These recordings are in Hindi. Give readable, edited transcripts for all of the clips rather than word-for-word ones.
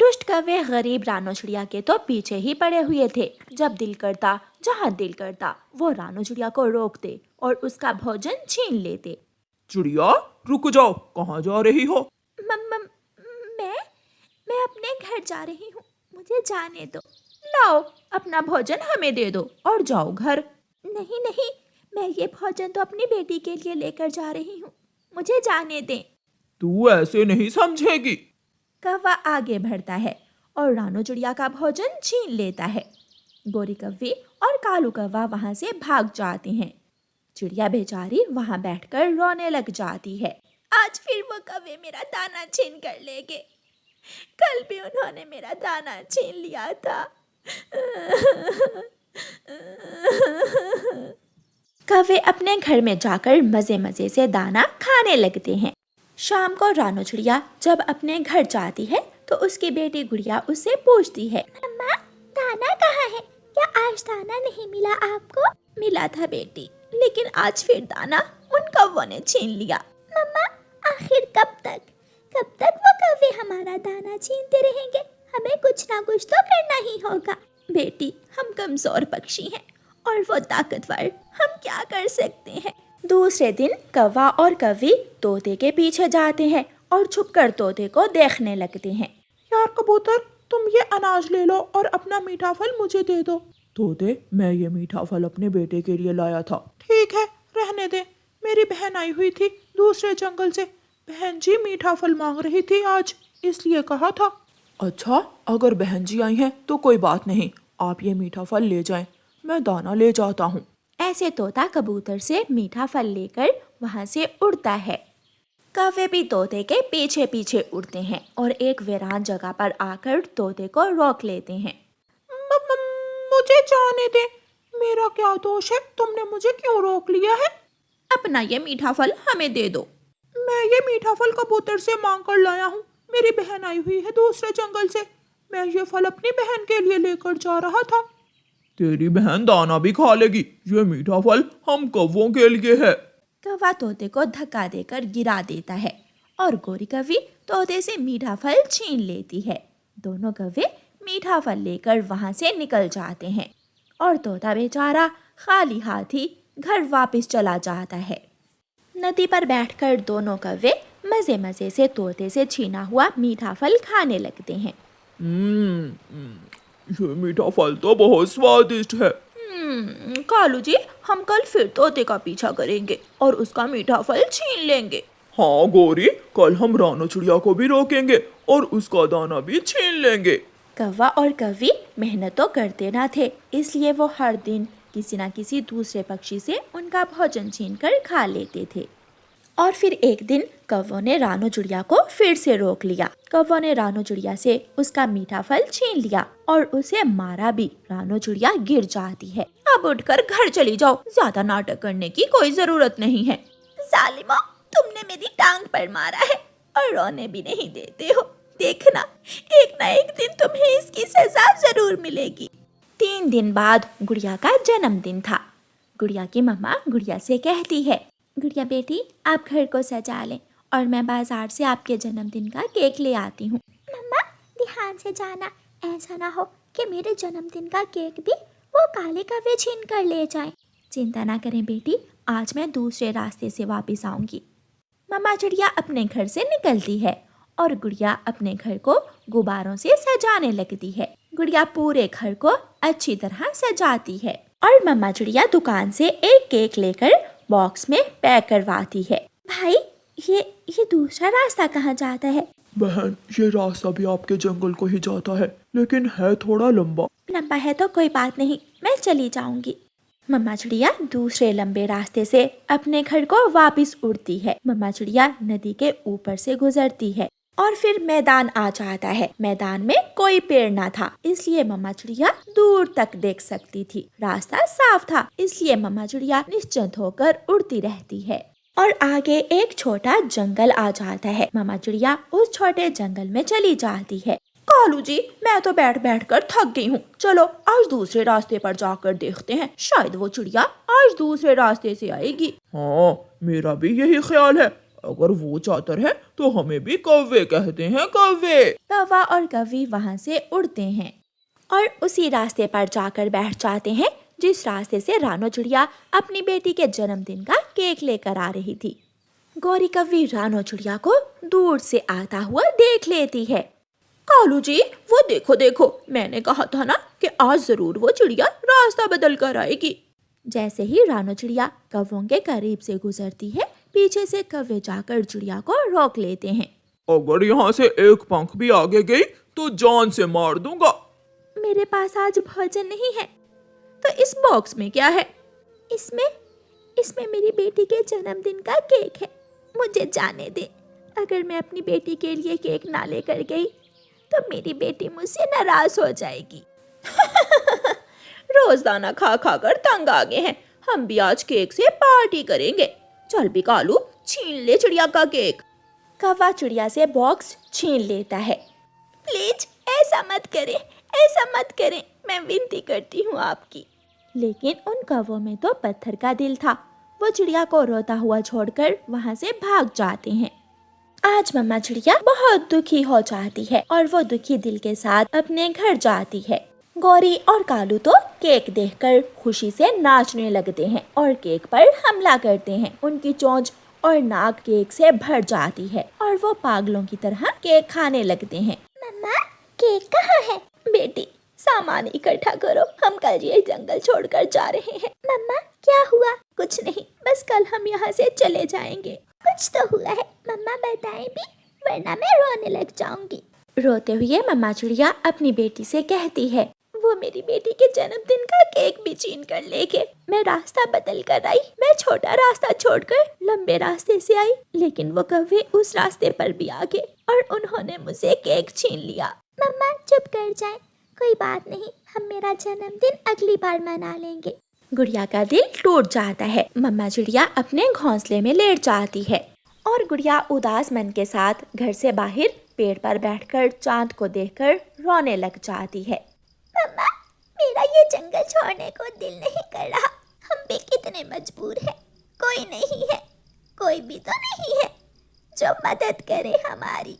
दुष्ट कौवे गरीब रानो चिड़िया के तो पीछे ही पड़े हुए थे। जब दिल करता, जहाँ दिल करता, वो रानो चिड़िया को रोकते और उसका भोजन छीन लेते। चिड़िया रुक जाओ, कहाँ जा रही हो? मम मैं अपने घर जा रही हूँ, मुझे जाने दो। लाओ, अपना भोजन हमें दे दो और जाओ घर। नहीं नहीं, मैं ये भोजन तो अपनी बेटी के लिए लेकर जा रही हूँ, मुझे जाने दें। तू ऐसे नहीं समझेगी। कौवा आगे बढ़ता है और रानो चिड़िया का भोजन छीन लेता है। गोरी कौवे और कालू कौवा वहां से भाग जाते हैं। चिड़िया बेचारी वहां बैठकर रोने लग जाती है। आज फिर वो कौवे मेरा दाना छीन कर ले गए। कल भी उन्होंने मेरा दाना छीन लिया था। कौवे अपने घर में जाकर मजे मजे से दाना खाने लगते हैं। शाम को रानो चिड़िया जब अपने घर जाती है तो उसकी बेटी गुड़िया उससे पूछती है, अम्मा दाना कहाँ है? क्या आज दाना नहीं मिला आपको? मिला था बेटी, लेकिन आज फिर दाना उन कौवों ने छीन लिया। मम्मा आखिर कब तक वो कौवे हमारा दाना छीनते रहेंगे? हमें कुछ ना कुछ तो करना ही होगा। बेटी, हम कमजोर पक्षी हैं और वो ताकतवर, हम क्या कर सकते हैं? दूसरे दिन कौवा और कौवी तोते के पीछे जाते हैं और छुपकर तोते को देखने लगते हैं। यार कबूतर, तुम ये अनाज ले लो और अपना मीठा फल मुझे दे दो। तोते, मैं ये मीठा फल अपने बेटे के लिए लाया था। ठीक है, रहने दे। मेरी बहन आई हुई थी दूसरे जंगल से। बहन जी मीठा फल मांग रही थी आज, इसलिए कहा था। अच्छा, अगर बहन जी आई हैं तो कोई बात नहीं, आप ये मीठा फल ले जाएं, मैं दाना ले जाता हूँ। ऐसे तोता कबूतर से मीठा फल लेकर वहां से उड़ता है। कौवे भी तोते के पीछे पीछे उड़ते हैं और एक वीरान जगह पर आकर तोते को रोक लेते हैं। मुझे जाने दे, मेरा क्या दोष है? तुमने मुझे क्यों रोक लिया है? अपना ये मीठा फल हमें दे दो। मैं ये मीठा फल कबूतर से मांग कर लाया हूँ। मेरी बहन आई हुई है दूसरे जंगल से, मैं ये फल अपनी बहन के लिए लेकर जा रहा था। तेरी बहन दाना भी खा लेगी, ये मीठा फल हम कौवों के लिए है। कौवा तोते को धक्का देकर गिरा देता है और गोरी कौवी तोते से मीठा फल छीन लेती है। दोनों कौवे मीठा फल लेकर वहां से निकल जाते हैं और तोता बेचारा खाली हाथ ही घर वापस चला जाता है। नदी पर बैठकर दोनों कौवे मजे मजे से तोते से छीना हुआ मीठा फल खाने लगते हैं। ये मीठा फल तो बहुत स्वादिष्ट है। कालू जी, हम कल फिर तोते का पीछा करेंगे और उसका मीठा फल छीन लेंगे। हाँ गोरी, कल हम रानो चिड़िया को भी रोकेंगे और उसका दाना भी छीन लेंगे। कौवा और कौवी मेहनत तो करते ना थे, इसलिए वो हर दिन किसी न किसी दूसरे पक्षी से उनका भोजन छीनकर खा लेते थे। और फिर एक दिन कौवों ने रानो चिड़िया को फिर से रोक लिया। कौवों ने रानो चिड़िया से उसका मीठा फल छीन लिया और उसे मारा भी। रानो चिड़िया गिर जाती है। अब उठकर घर चली जाओ, ज्यादा नाटक करने की कोई जरूरत नहीं है। जालिमो, तुमने मेरी टांग पर मारा है और रोने भी नहीं देते हो। देखना, एक ना एक दिन तुम्हें इसकी सजा जरूर मिलेगी। 3 दिन बाद गुड़िया का जन्मदिन था। गुड़िया की मम्मा गुड़िया से कहती है, गुड़िया बेटी, आप घर को सजा लें और मैं बाजार से आपके जन्मदिन का केक ले आती हूँ। मम्मा ध्यान से जाना, ऐसा ना हो कि मेरे जन्मदिन का केक भी वो काले कौवे छीन कर ले जाएं। चिंता ना करें बेटी, आज मैं दूसरे रास्ते से वापस आऊंगी। मम्मा चिड़िया अपने घर से निकलती है और गुड़िया अपने घर को गुब्बारों से सजाने लगती है। गुड़िया पूरे घर को अच्छी तरह सजाती है और मम्मा चिड़िया दुकान से एक केक लेकर बॉक्स में पैक करवाती है। भाई, ये दूसरा रास्ता कहाँ जाता है? बहन, ये रास्ता भी आपके जंगल को ही जाता है, लेकिन है थोड़ा लंबा। लंबा है तो कोई बात नहीं, मैं चली जाऊंगी। मम्मा चिड़िया दूसरे लंबे रास्ते से अपने घर को वापस उड़ती है। मम्मा चिड़िया नदी के ऊपर से गुजरती है और फिर मैदान आ जाता है। मैदान में कोई पेड़ ना था, इसलिए मम्मा चिड़िया दूर तक देख सकती थी। रास्ता साफ था, इसलिए मम्मा चिड़िया निश्चिंत होकर उड़ती रहती है और आगे एक छोटा जंगल आ जाता है। मम्मा चिड़िया उस छोटे जंगल में चली जाती है। कालू जी, मैं तो बैठ बैठ कर थक गई हूँ, चलो आज दूसरे रास्ते पर जाकर देखते हैं, शायद वो चिड़िया आज दूसरे रास्ते से आएगी। हाँ, मेरा भी यही ख्याल है, अगर वो चातर है तो हमें भी कौवे कहते हैं, कौवे। कौवा और कौवी वहाँ से उड़ते हैं और उसी रास्ते पर जाकर बैठ जाते हैं जिस रास्ते से रानो चिड़िया अपनी बेटी के जन्मदिन का केक लेकर आ रही थी। गौरी कौवी रानो चिड़िया को दूर से आता हुआ देख लेती है। कालू जी, वो देखो देखो, मैंने कहा था ना कि आज जरूर वो चिड़िया रास्ता बदल कर आएगी। जैसे ही रानो चिड़िया कौवों के करीब से गुजरती है, पीछे से कौवे जाकर चिड़िया को रोक लेते हैं। अगर यहाँ से एक पंख भी आगे गई तो जान से मार दूंगा। मेरे पास आज भोजन नहीं है। तो इस बॉक्स में क्या है? इसमें मेरी बेटी के जन्मदिन का केक है। मुझे जाने दे। अगर मैं अपनी बेटी के लिए केक ना लेकर गई तो मेरी बेटी मुझसे नाराज हो जाएगी। रोजाना खा खा कर तंग आ गए हैं, हम भी आज केक से पार्टी करेंगे। चल भी कालू, छीन ले चिड़िया का केक। कौवा चिड़िया से बॉक्स छीन लेता है। प्लीज ऐसा मत करें, मैं विनती करती हूँ आपकी। लेकिन उन कौवों में तो पत्थर का दिल था। वो चिड़िया को रोता हुआ छोड़कर वहाँ से भाग जाते हैं। आज मम्मा चिड़िया बहुत दुखी हो जाती है और वो दुखी दिल के साथ अपने घर जाती है। गौरी और कालू तो केक देखकर खुशी से नाचने लगते हैं और केक पर हमला करते हैं। उनकी चोंच और नाक केक से भर जाती है और वो पागलों की तरह केक खाने लगते हैं। मम्मा, केक कहाँ है? बेटी, सामान इकट्ठा करो, हम कल ये जंगल छोड़कर जा रहे हैं। मम्मा, क्या हुआ? कुछ नहीं, बस कल हम यहाँ से चले जाएंगे। कुछ तो हुआ है, मम्मा बताएं भी, वरना मैं रोने लग जाऊंगी। रोते हुए मम्मा चिड़िया अपनी बेटी से कहती है, वो मेरी बेटी के जन्मदिन का केक भी छीन कर ले गए। मैं रास्ता बदल कर आई, मैं छोटा रास्ता छोड़कर लंबे रास्ते से आई, लेकिन वो कौवे उस रास्ते पर भी आ गए और उन्होंने मुझसे केक छीन लिया। मम्मा चुप कर जाएं, कोई बात नहीं, हम मेरा जन्मदिन अगली बार मना लेंगे। गुड़िया का दिल टूट जाता है। मम्मा चिड़िया अपने घोंसले में लेट जाती है और गुड़िया उदास मन के साथ घर से बाहर पेड़ पर बैठकर चांद को देखकर रोने लग जाती है। मम्मा, मेरा ये जंगल छोड़ने को दिल नहीं कर रहा। हम भी कितने मजबूर हैं। कोई नहीं है, कोई भी तो नहीं है जो मदद करे हमारी।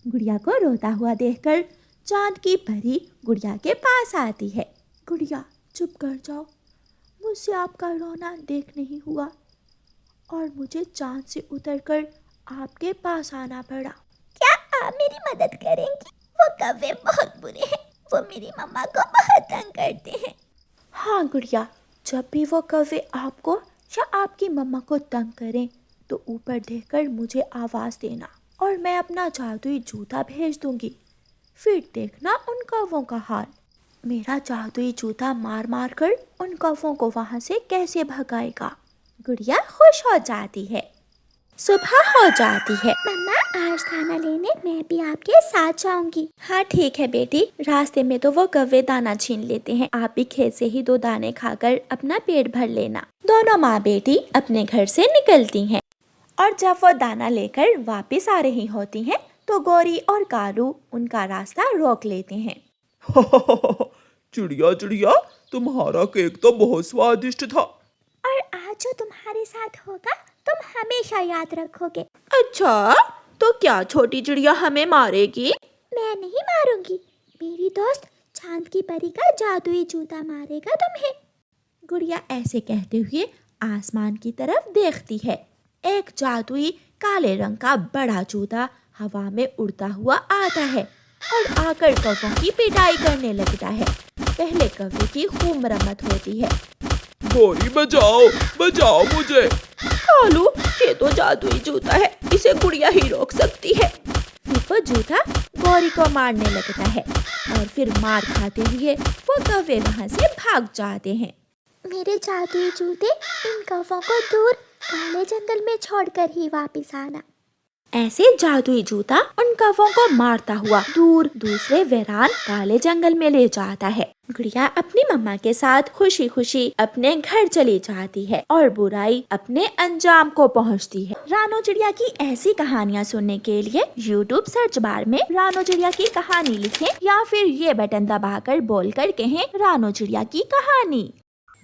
गुड़िया को रोता हुआ देखकर चांद की परी गुड़िया के पास आती है। गुड़िया, चुप कर जाओ, मुझसे आपका रोना देख नहीं हुआ और मुझे चांद से उतरकर आपके पास आना पड़ा। क्या आप मेरी मदद करेंगी? वो कौवे बहुत बुरे हैं, वो मेरी मम्मा को बहुत तंग करते हैं। हाँ गुड़िया, जब भी वो कौवे आपको या आपकी मम्मा को तंग करें तो ऊपर देखकर मुझे आवाज़ देना और मैं अपना जादुई जूता भेज दूंगी। फिर देखना उन कौवों का हाल। मेरा जादुई जूता मार मार कर उन कौवों को वहाँ से कैसे भगाएगा। गुड़िया खुश हो जाती है। सुबह हो जाती है। मम्मा, आज दाना लेने मैं भी आपके साथ जाऊंगी। हाँ ठीक है बेटी, रास्ते में तो वो कौवे दाना छीन लेते हैं, आप भी खेत से ही 2 दाने खाकर अपना पेट भर लेना। दोनों माँ बेटी अपने घर से निकलती हैं और जब वो दाना लेकर वापस आ रही होती हैं तो गौरी और कालू उनका रास्ता रोक लेते हैं। चिड़िया चिड़िया, तुम्हारा केक तो बहुत स्वादिष्ट था। और आज जो तुम्हारे साथ होगा तुम हमेशा याद रखोगे। अच्छा, तो क्या छोटी चिड़िया हमें मारेगी? मैं नहीं मारूंगी, मेरी दोस्त चांद की परी का जादुई जूता मारेगा तुम्हें। गुड़िया ऐसे कहते हुए आसमान की तरफ देखती है। एक जादुई काले रंग का बड़ा जूता हवा में उड़ता हुआ आता है और आकर कौवों की पिटाई करने लगता है। पहले कौवे की खूब मरम्मत होती है। गौरी, बचाओ बचाओ मुझे। कालू, ये तो जादुई जूता है, इसे गुड़िया ही रोक सकती है। फिर वो जूता गौरी को मारने लगता है और फिर मार खाते हुए वो कौवे वहाँ से भाग जाते हैं। मेरे जादुई जूते, इन कौवों को दूर काले जंगल में छोड़कर ही वापस आना। ऐसे जादुई जूता उन कौवों को मारता हुआ दूर दूसरे वीरान काले जंगल में ले जाता है। गुड़िया अपनी मम्मा के साथ खुशी खुशी अपने घर चली जाती है और बुराई अपने अंजाम को पहुंचती है। रानो चिड़िया की ऐसी कहानियाँ सुनने के लिए YouTube सर्च बार में रानो चिड़िया की कहानी लिखें या फिर ये बटन दबाकर बोलकर कहें रानो चिड़िया की कहानी।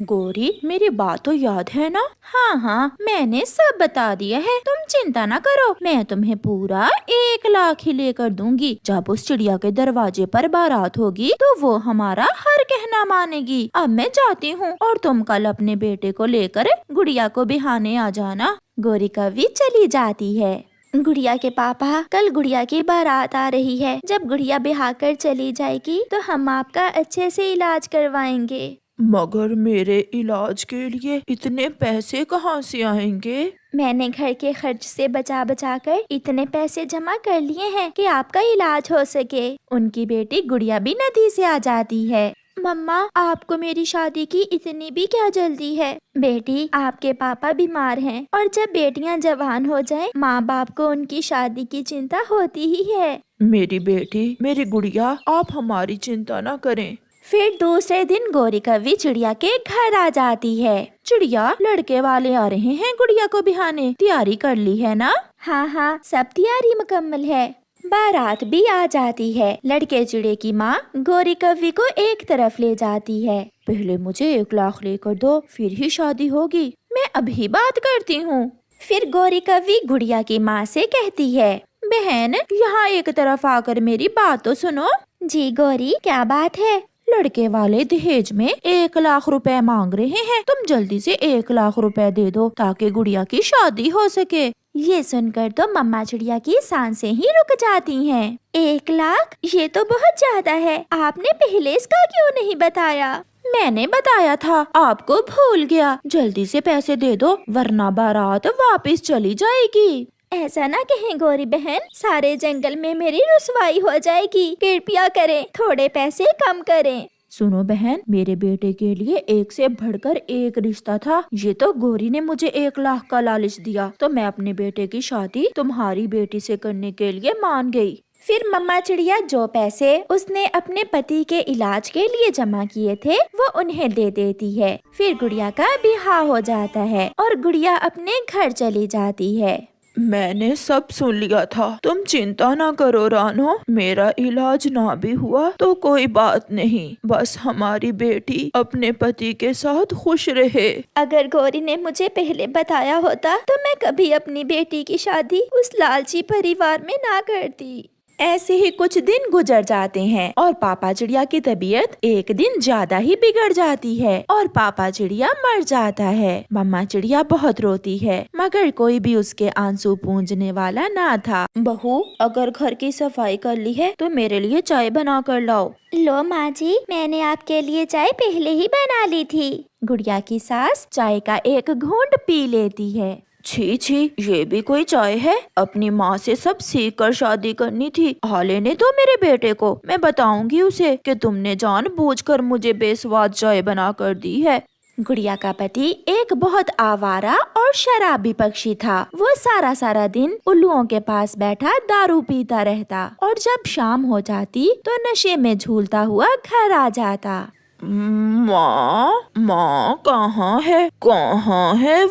गोरी, मेरी बात तो याद है ना? हाँ हाँ, मैंने सब बता दिया है, तुम चिंता ना करो। मैं तुम्हें पूरा 1 लाख ही लेकर दूंगी। जब उस चिड़िया के दरवाजे पर बारात होगी तो वो हमारा हर कहना मानेगी। अब मैं जाती हूँ और तुम कल अपने बेटे को लेकर गुड़िया को बिहाने आ जाना। गोरी कौवी चली जाती है। गुड़िया के पापा, कल गुड़िया की बारात आ रही है। जब गुड़िया बिहा कर चली जाएगी तो हम आपका अच्छे से इलाज करवाएंगे। मगर मेरे इलाज के लिए इतने पैसे कहाँ से आएंगे? मैंने घर के खर्च से बचा बचा कर इतने पैसे जमा कर लिए हैं कि आपका इलाज हो सके। उनकी बेटी गुड़िया भी नदी से आ जाती है। मम्मा, आपको मेरी शादी की इतनी भी क्या जल्दी है? बेटी, आपके पापा बीमार हैं और जब बेटियां जवान हो जाएं, माँ बाप को उनकी शादी की चिंता होती ही है। मेरी बेटी, मेरी गुड़िया, आप हमारी चिंता न करें। फिर दूसरे दिन गोरी कौवी चिड़िया के घर आ जाती है। चिड़िया, लड़के वाले आ रहे हैं गुड़िया को बिहाने, तैयारी कर ली है ना? हाँ हाँ, सब तैयारी मुकम्मल है। बारात भी आ जाती है। लड़के चिड़े की माँ गोरी कौवी को एक तरफ ले जाती है। पहले मुझे 1 लाख लेकर दो, फिर ही शादी होगी। मैं अभी बात करती हूँ। फिर गोरी कौवी गुड़िया की माँ से कहती है, बहन, यहाँ एक तरफ आकर मेरी बात तो सुनो। जी गोरी, क्या बात है? लड़के वाले दहेज में 1 लाख रुपए मांग रहे हैं। तुम जल्दी से 1 लाख रुपए दे दो ताकि गुड़िया की शादी हो सके। ये सुनकर तो मम्मा चिड़िया की सांसें ही रुक जाती हैं। 1 लाख? ये तो बहुत ज्यादा है। आपने पहले इसका क्यों नहीं बताया? मैंने बताया था, आपको भूल गया। जल्दी से पैसे दे दो वरना बारात वापस चली जाएगी। ऐसा ना कहें गोरी बहन, सारे जंगल में मेरी रुसवाई हो जाएगी। कृपया करें, थोड़े पैसे कम करें। सुनो बहन, मेरे बेटे के लिए एक से बढ़कर एक रिश्ता था। ये तो गोरी ने मुझे 1 लाख का लालच दिया तो मैं अपने बेटे की शादी तुम्हारी बेटी से करने के लिए मान गई। फिर मम्मा चिड़िया जो पैसे उसने अपने पति के इलाज के लिए जमा किए थे वो उन्हें दे देती है। फिर गुड़िया का बिहा हो जाता है और गुड़िया अपने घर चली जाती है। मैंने सब सुन लिया था, तुम चिंता ना करो रानो। मेरा इलाज ना भी हुआ तो कोई बात नहीं, बस हमारी बेटी अपने पति के साथ खुश रहे। अगर गौरी ने मुझे पहले बताया होता तो मैं कभी अपनी बेटी की शादी उस लालची परिवार में ना करती। ऐसे ही कुछ दिन गुजर जाते हैं और पापा चिड़िया की तबीयत एक दिन ज्यादा ही बिगड़ जाती है और पापा चिड़िया मर जाता है। मम्मा चिड़िया बहुत रोती है मगर कोई भी उसके आंसू पूंजने वाला ना था। बहू, अगर घर की सफाई कर ली है तो मेरे लिए चाय बना कर लाओ। लो माँ जी, मैंने आपके लिए चाय पहले ही बना ली थी। गुड़िया की सास चाय का एक घूंट पी लेती है। छी छी, ये भी कोई चाय है? अपनी माँ से सब सीख कर शादी करनी थी। हाले ने तो मेरे बेटे को, मैं बताऊंगी उसे कि तुमने जानबूझकर मुझे बेस्वाद चाय बना कर दी है। गुड़िया का पति एक बहुत आवारा और शराबी पक्षी था। वो सारा सारा दिन उल्लुओं के पास बैठा दारू पीता रहता और जब शाम हो जाती तो नशे में झूलता हुआ घर आ जाता। माँ कहाँ है? कहाँ है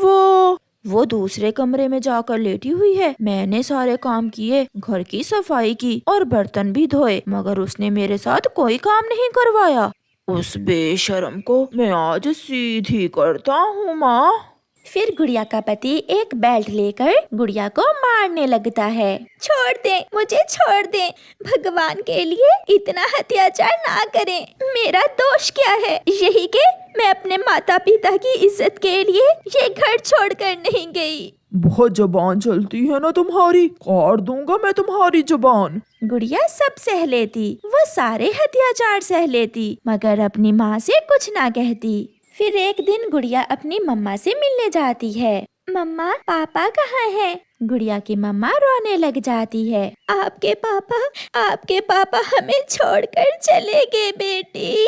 वो दूसरे कमरे में जाकर लेटी हुई है। मैंने सारे काम किए, घर की सफाई की और बर्तन भी धोए मगर उसने मेरे साथ कोई काम नहीं करवाया। उस बेशर्म को मैं आज सीधी करता हूँ माँ। फिर गुड़िया का पति एक बेल्ट लेकर गुड़िया को मारने लगता है। छोड़ दे, मुझे छोड़ दे, भगवान के लिए इतना अत्याचार ना करें। मेरा दोष क्या है? यही कि मैं अपने माता पिता की इज्जत के लिए ये घर छोड़कर नहीं गई। बहुत जुबान चलती है ना तुम्हारी, काट दूंगा मैं तुम्हारी जुबान। गुड़िया सब सह लेती, वो सारे अत्याचार सह लेती मगर अपनी माँ से कुछ ना कहती। फिर एक दिन गुड़िया अपनी मम्मा से मिलने जाती है। मम्मा, पापा कहाँ हैं? गुड़िया की मम्मा रोने लग जाती है। आपके पापा हमें छोड़कर चले गए बेटी।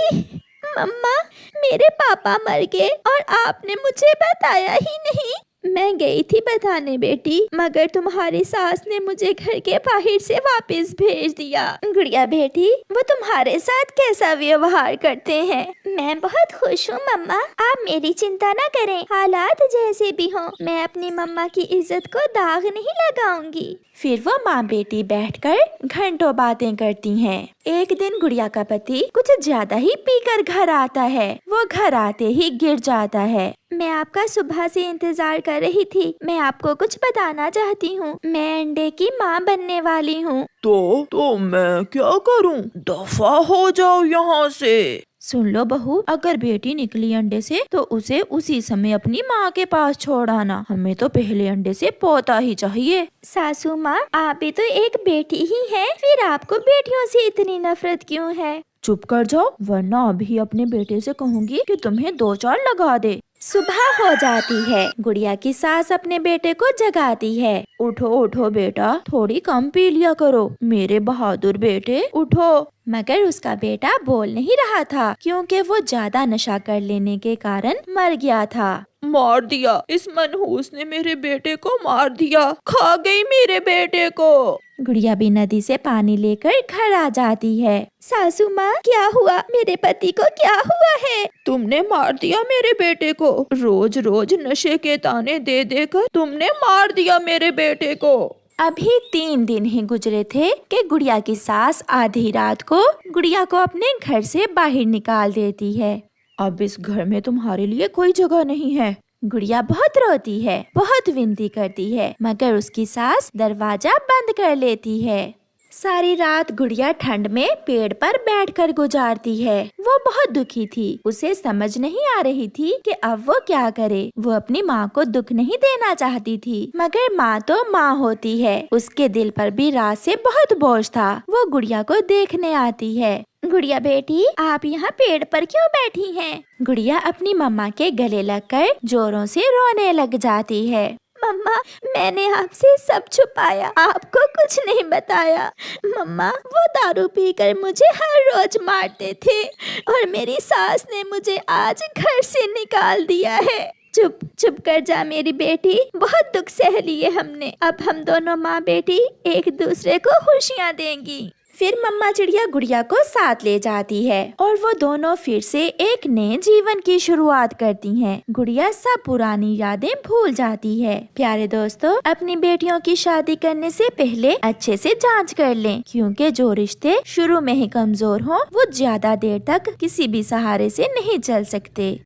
मम्मा, मेरे पापा मर गए और आपने मुझे बताया ही नहीं। मैं गई थी बताने बेटी, मगर तुम्हारी सास ने मुझे घर के बाहर से वापस भेज दिया। गुड़िया बेटी, वो तुम्हारे साथ कैसा व्यवहार करते हैं? मैं बहुत खुश हूँ मम्मा, आप मेरी चिंता न करें। हालात जैसे भी हों, मैं अपनी मम्मा की इज्जत को दाग नहीं लगाऊंगी। फिर वो माँ बेटी बैठकर घंटों बातें करती हैं। एक दिन गुड़िया का पति कुछ ज्यादा ही पीकर घर आता है। वो घर आते ही गिर जाता है। मैं आपका सुबह से इंतजार कर रही थी। मैं आपको कुछ बताना चाहती हूँ। मैं अंडे की माँ बनने वाली हूँ। तो मैं क्या करूं? दफा हो जाओ यहाँ से। सुन लो बहू, अगर बेटी निकली अंडे से तो उसे उसी समय अपनी माँ के पास छोड़ आना। हमें तो पहले अंडे से पोता ही चाहिए। सासू माँ, आप भी तो एक बेटी ही हैं, फिर आपको बेटियों से इतनी नफरत क्यों है? चुप कर जाओ, वरना अभी अपने बेटे से कहूँगी कि तुम्हें 2-4 लगा दे। सुबह हो जाती है। गुड़िया की सास अपने बेटे को जगाती है। उठो उठो बेटा, थोड़ी कम पी लिया करो। मेरे बहादुर बेटे, उठो। मगर उसका बेटा बोल नहीं रहा था, क्योंकि वो ज्यादा नशा कर लेने के कारण मर गया था। मार दिया, इस मनहूस ने मेरे बेटे को मार दिया, खा गई मेरे बेटे को। गुड़िया भी नदी से पानी लेकर घर आ जाती है। सासू माँ, क्या हुआ? मेरे पति को क्या हुआ है? तुमने मार दिया मेरे बेटे को। रोज रोज नशे के ताने दे देकर तुमने मार दिया मेरे बेटे को। अभी 3 दिन ही गुजरे थे कि गुड़िया की सास आधी रात को गुड़िया को अपने घर से बाहर निकाल देती है। अब इस घर में तुम्हारे लिए कोई जगह नहीं है। गुड़िया बहुत रोती है, बहुत विनती करती है, मगर उसकी सास दरवाजा बंद कर लेती है। सारी रात गुड़िया ठंड में पेड़ पर बैठकर गुजारती है। वो बहुत दुखी थी। उसे समझ नहीं आ रही थी कि अब वो क्या करे। वो अपनी माँ को दुख नहीं देना चाहती थी, मगर माँ तो माँ होती है। उसके दिल पर भी रात से बहुत बोझ था। वो गुड़िया को देखने आती है। गुड़िया बेटी, आप यहाँ पेड़ पर क्यों बैठी हैं? गुड़िया अपनी मम्मा के गले लगकर जोरों से रोने लग जाती है। मम्मा, मैंने आपसे सब छुपाया, आपको कुछ नहीं बताया। मम्मा, वो दारू पीकर मुझे हर रोज मारते थे और मेरी सास ने मुझे आज घर से निकाल दिया है। चुप चुप कर जा मेरी बेटी, बहुत दुख सह लिए हमने। अब हम दोनों माँ बेटी एक दूसरे को खुशियाँ देंगी। फिर मम्मा चिड़िया गुड़िया को साथ ले जाती है और वो दोनों फिर से एक नए जीवन की शुरुआत करती हैं। गुड़िया सब पुरानी यादें भूल जाती है। प्यारे दोस्तों, अपनी बेटियों की शादी करने से पहले अच्छे से जांच कर लें, क्योंकि जो रिश्ते शुरू में ही कमजोर हों वो ज्यादा देर तक किसी भी सहारे से नहीं चल सकते।